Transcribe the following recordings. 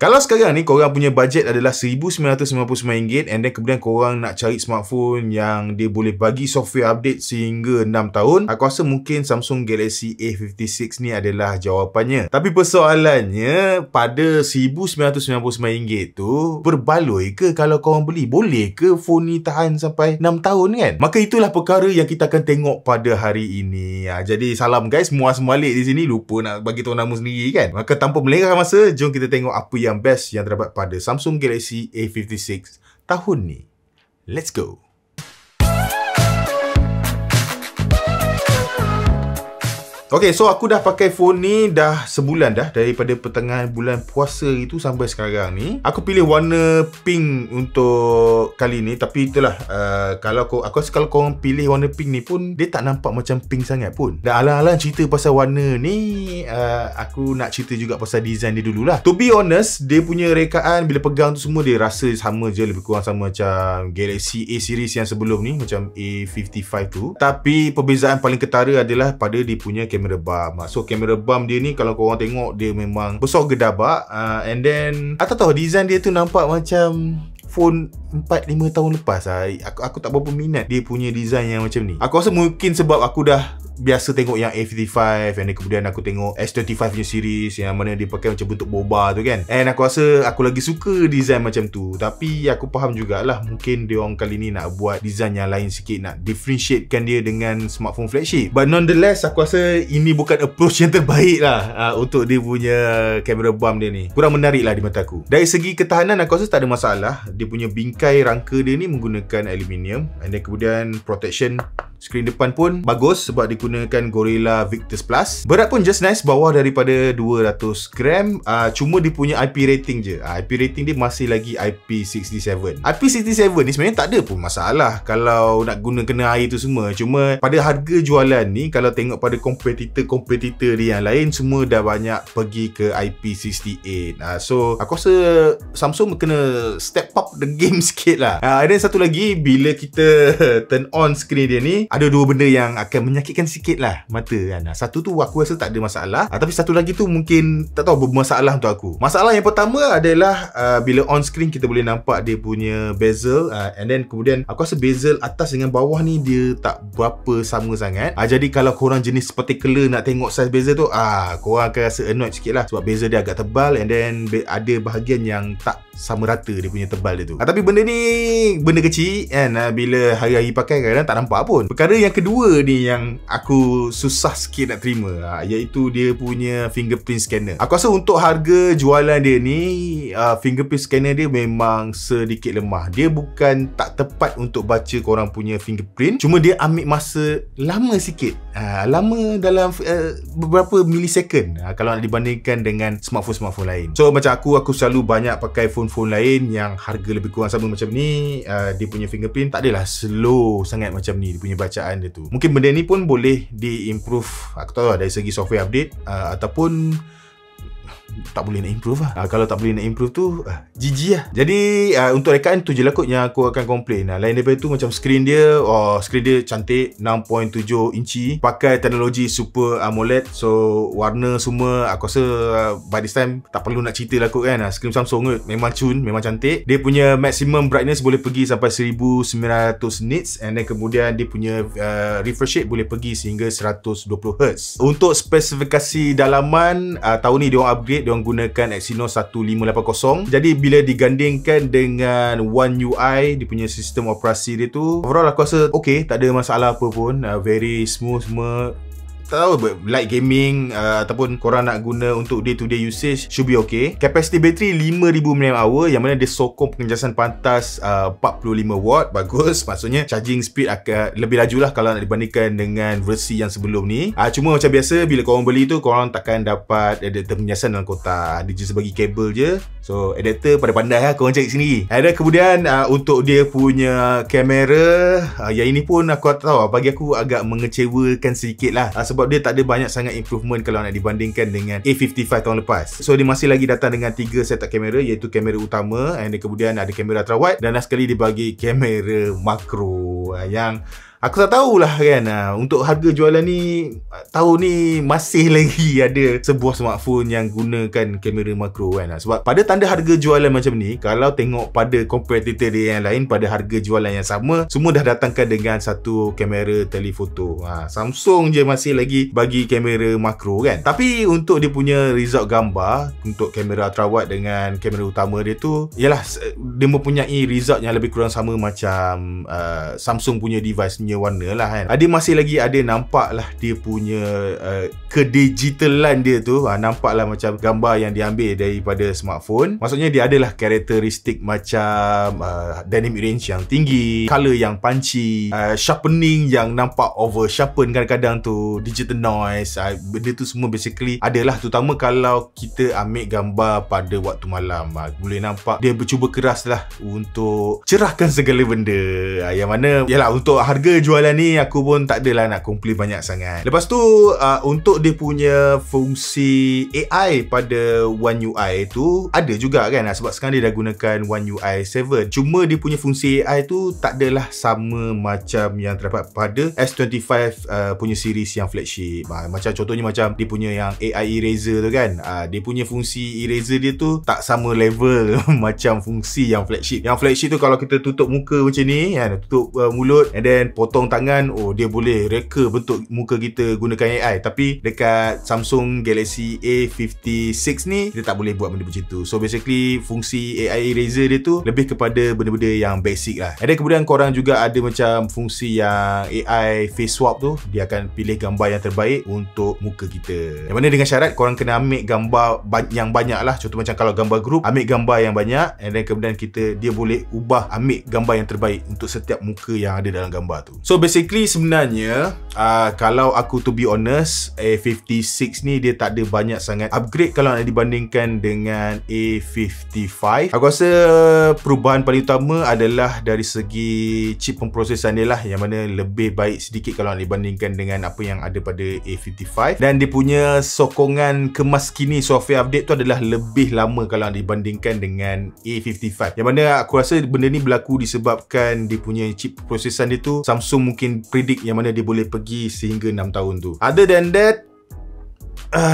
Kalau sekarang ni korang punya budget adalah RM1,999 and then kemudian korang nak cari smartphone yang dia boleh bagi software update sehingga 6 tahun, aku rasa mungkin Samsung Galaxy A56 ni adalah jawapannya. Tapi persoalannya, pada RM1,999 tu berbaloi ke kalau korang beli? Boleh ke phone ni tahan sampai 6 tahun kan? Maka itulah perkara yang kita akan tengok pada hari ini. Jadi salam guys, muas malik di sini, lupa nak bagi tahu nama sendiri kan. Maka tanpa melengahkan masa, jom kita tengok apa yang best yang terdapat pada Samsung Galaxy A56 tahun ni. Let's go. Okay, so aku dah pakai phone ni dah sebulan dah, daripada pertengahan bulan puasa itu sampai sekarang ni. Aku pilih warna pink untuk kali ni, tapi itulah aku rasa kalau korang pilih warna pink ni pun dia tak nampak macam pink sangat pun. Dan alang-alang cerita pasal warna ni, aku nak cerita juga pasal design dia dululah. To be honest, dia punya rekaan bila pegang tu semua dia rasa sama je, lebih kurang sama macam Galaxy A series yang sebelum ni, macam A55 tu. Tapi perbezaan paling ketara adalah pada dia punya kamera bump. So kamera bump dia ni kalau korang tengok dia memang besar gedabak, and then tak tahu design dia tu nampak macam phone 4-5 tahun lepas. Aku tak berapa minat dia punya design yang macam ni. Aku rasa mungkin sebab aku dah biasa tengok yang A55 and kemudian aku tengok S25 punya series yang mana dia pakai macam bentuk boba tu kan. And aku rasa aku lagi suka design macam tu. Tapi aku faham jugalah mungkin dia orang kali ni nak buat design yang lain sikit, nak differentiatekan dia dengan smartphone flagship. But nonetheless, aku rasa ini bukan approach yang terbaik lah untuk dia punya kamera bump dia ni. Kurang menarik lah di mata aku. Dari segi ketahanan aku rasa tak ada masalah. Dia punya bingkai rangka dia ni menggunakan aluminium, and then kemudian protection skrin depan pun bagus sebab digunakan Gorilla Victus Plus. Berat pun just nice, bawah daripada 200 gram. Cuma dia punya IP rating je. IP rating dia masih lagi IP67. IP67 ni sebenarnya tak ada pun masalah kalau nak guna kena air tu semua. Cuma pada harga jualan ni, kalau tengok pada kompetitor dia yang lain, semua dah banyak pergi ke IP68. So aku rasa Samsung kena step up the game sikit lah. Dan satu lagi, bila kita turn on skrin dia ni, ada dua benda yang akan menyakitkan sikit lah mata kan. Satu tu aku rasa tak ada masalah, tapi satu lagi tu mungkin tak tahu bermasalah untuk aku. Masalah yang pertama adalah bila on screen kita boleh nampak dia punya bezel, and then kemudian aku rasa bezel atas dengan bawah ni dia tak berapa sama sangat. Jadi kalau korang jenis particular nak tengok size bezel tu, korang akan rasa annoyed sikit lah sebab bezel dia agak tebal, and then ada bahagian yang tak sama rata dia punya tebal dia tu. Tapi benda ni benda kecil kan, bila hari-hari pakai kadang tak nampak pun. Perkara yang kedua ni yang aku susah sikit nak terima, iaitu dia punya fingerprint scanner. Aku rasa untuk harga jualan dia ni, fingerprint scanner dia memang sedikit lemah. Dia bukan tak tepat untuk baca korang punya fingerprint, cuma dia ambil masa lama sikit. Lama dalam beberapa millisecond kalau nak dibandingkan dengan smartphone lain. So macam aku selalu banyak pakai phone lain yang harga lebih kurang sama macam ni, dia punya fingerprint tak adalah slow sangat macam ni, dia punya bacaan dia tu. Mungkin benda ni pun boleh di-improve, aku tahu lah, dari segi software update, ataupun tak boleh nak improve lah. Kalau tak boleh nak improve tu, GG lah. Jadi untuk rekaan tu je lah kot yang aku akan komplain. Lain daripada tu, macam skrin dia, skrin dia cantik, 6.7 inci, pakai teknologi Super AMOLED. So warna semua aku rasa by this time tak perlu nak cerita lah kot kan. Skrin Samsung kot memang cun, memang cantik. Dia punya maximum brightness boleh pergi sampai 1900 nits, and then kemudian dia punya refresh rate boleh pergi sehingga 120Hz. Untuk spesifikasi dalaman, tahun ni diorang upgrade, diorang gunakan Exynos 1580. Jadi bila digandingkan dengan One UI, dia punya sistem operasi dia tu, overall aku rasa okay, tak ada masalah apa pun. Very smooth semua. Tak tahu, light gaming ataupun korang nak guna untuk day to day usage, should be okay. Capacity battery 5000 mAh, yang mana dia sokong pengecasan pantas 45W. Bagus, maksudnya charging speed akan lebih laju lah kalau nak dibandingkan dengan versi yang sebelum ni. Cuma macam biasa, bila korang beli tu, korang takkan dapat adapter pengecasan dalam kotak. Dia just bagi kabel je. So adapter pandai-pandai lah, korang cari sendiri. Dan kemudian untuk dia punya kamera, yang ini pun aku tak tahu, bagi aku agak mengecewakan sedikit lah, sebab dia tak ada banyak sangat improvement kalau nak dibandingkan dengan A55 tahun lepas. So dia masih lagi datang dengan 3 setup kamera, iaitu kamera utama, and kemudian ada kamera ultrawide, dan last sekali dia bagi kamera makro, yang Aku tak tahulah kan, untuk harga jualan ni tahun ni masih lagi ada sebuah smartphone yang gunakan kamera makro kan. Sebab pada tanda harga jualan macam ni, kalau tengok pada kompetitor dia yang lain pada harga jualan yang sama, semua dah datangkan dengan satu kamera telefoto. Samsung je masih lagi bagi kamera makro kan. Tapi untuk dia punya result gambar, untuk kamera ultrawide dengan kamera utama dia tu, ialah dia mempunyai result yang lebih kurang sama macam Samsung punya device punya warna lah kan. Dia masih lagi ada nampak lah dia punya kedigitalan dia tu, nampak lah macam gambar yang diambil daripada smartphone. Maksudnya dia adalah karakteristik macam dynamic range yang tinggi, color yang punchy, sharpening yang nampak over sharpen kadang-kadang tu, digital noise, benda tu semua basically adalah, terutama kalau kita ambil gambar pada waktu malam. Boleh nampak dia bercuba keras lah untuk cerahkan segala benda. Yang mana yalah, untuk harga jualan ni aku pun tak adalah nak komplain banyak sangat. Lepas tu untuk dia punya fungsi AI pada One UI tu ada juga kan, sebab sekarang dia dah gunakan One UI 7. Cuma dia punya fungsi AI tu tak adalah sama macam yang terdapat pada S25 punya series yang flagship. Macam contohnya macam dia punya yang AI eraser tu kan, dia punya fungsi eraser dia tu tak sama level macam fungsi yang flagship. Yang flagship tu kalau kita tutup muka macam ni kan, tutup mulut and then potong tangan, dia boleh reka bentuk muka kita gunakan AI. Tapi dekat Samsung Galaxy A56 ni dia tak boleh buat benda macam tu. So basically fungsi AI eraser dia tu lebih kepada benda-benda yang basic lah. And then kemudian korang juga ada macam fungsi yang AI face swap tu, dia akan pilih gambar yang terbaik untuk muka kita. Yang mana dengan syarat korang kena ambil gambar yang banyak lah. Contoh macam kalau gambar group, ambil gambar yang banyak and then kemudian dia boleh ubah, ambil gambar yang terbaik untuk setiap muka yang ada dalam gambar tu. So basically sebenarnya kalau aku to be honest, A56 ni dia tak ada banyak sangat upgrade kalau nak dibandingkan dengan A55. Aku rasa perubahan paling utama adalah dari segi chip pemprosesan dia lah, yang mana lebih baik sedikit kalau nak dibandingkan dengan apa yang ada pada A55. Dan dia punya sokongan kemas kini software update tu adalah lebih lama kalau nak dibandingkan dengan A55. Yang mana aku rasa benda ni berlaku disebabkan dia punya chip prosesan dia tu Samsung mungkin predict yang mana dia boleh pergi sehingga 6 tahun tu. Other than that,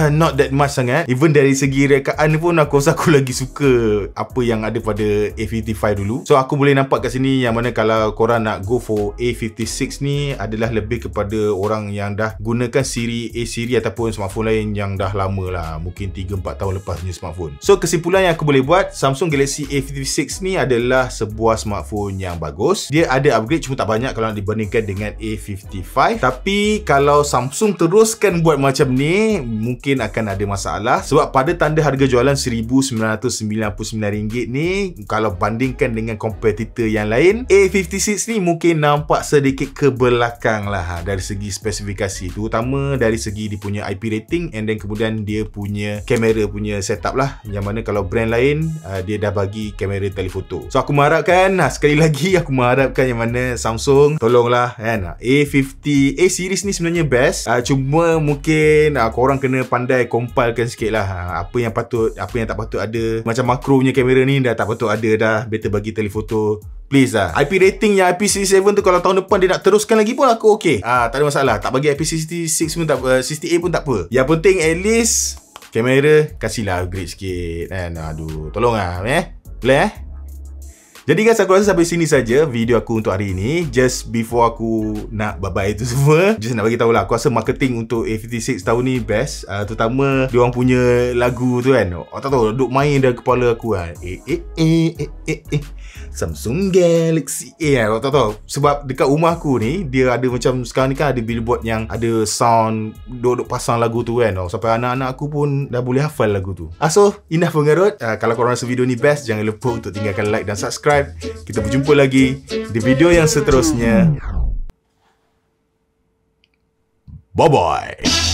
not that much sangat. Even dari segi rekaan pun aku rasa aku lagi suka apa yang ada pada A55 dulu. So aku boleh nampak kat sini yang mana kalau korang nak go for A56 ni adalah lebih kepada orang yang dah gunakan siri A siri ataupun smartphone lain yang dah lama lah, mungkin 3-4 tahun lepas punya smartphone. So kesimpulan yang aku boleh buat, Samsung Galaxy A56 ni adalah sebuah smartphone yang bagus. Dia ada upgrade cuma tak banyak kalau dibandingkan dengan A55. Tapi kalau Samsung teruskan buat macam ni, mungkin akan ada masalah. Sebab pada tanda harga jualan RM1,999 ni, kalau bandingkan dengan kompetitor yang lain, A56 ni mungkin nampak sedikit ke belakang lah dari segi spesifikasi, terutama dari segi dia punya IP rating and then kemudian dia punya kamera punya setup lah, yang mana kalau brand lain dia dah bagi kamera telefoto. So aku mengharapkan, sekali lagi aku mengharapkan yang mana Samsung tolonglah kan, A50 A series ni sebenarnya best, cuma mungkin korang kena pandai compilekan sikit lah apa yang patut, apa yang tak patut ada. Macam makro punya kamera ni dah tak patut ada dah, better bagi telefoto. Please lah. IP rating yang IP67 tu kalau tahun depan dia nak teruskan lagi pun aku okay. Tak ada masalah. Tak bagi IP66 pun tak apa, 68 pun tak apa. Yang penting at least kamera kasihlah upgrade sikit kan. Aduh, tolong lah boleh Jadi guys, aku rasa sampai sini saja video aku untuk hari ini. Just before aku nak bye-bye tu semua, just nak bagi tahu lah, aku rasa marketing untuk A56 tahun ni best, terutama diorang punya lagu tu kan. Tak tahu, duk main dalam kepala aku kan. Samsung Galaxy A. Tak tahu, sebab dekat rumah aku ni dia ada macam sekarang ni kan ada billboard yang ada sound, duk pasang lagu tu kan. Sampai anak-anak aku pun dah boleh hafal lagu tu. So enough pengarut. Kalau korang rasa video ni best, jangan lupa untuk tinggalkan like dan subscribe. Kita berjumpa lagi di video yang seterusnya. Bye bye.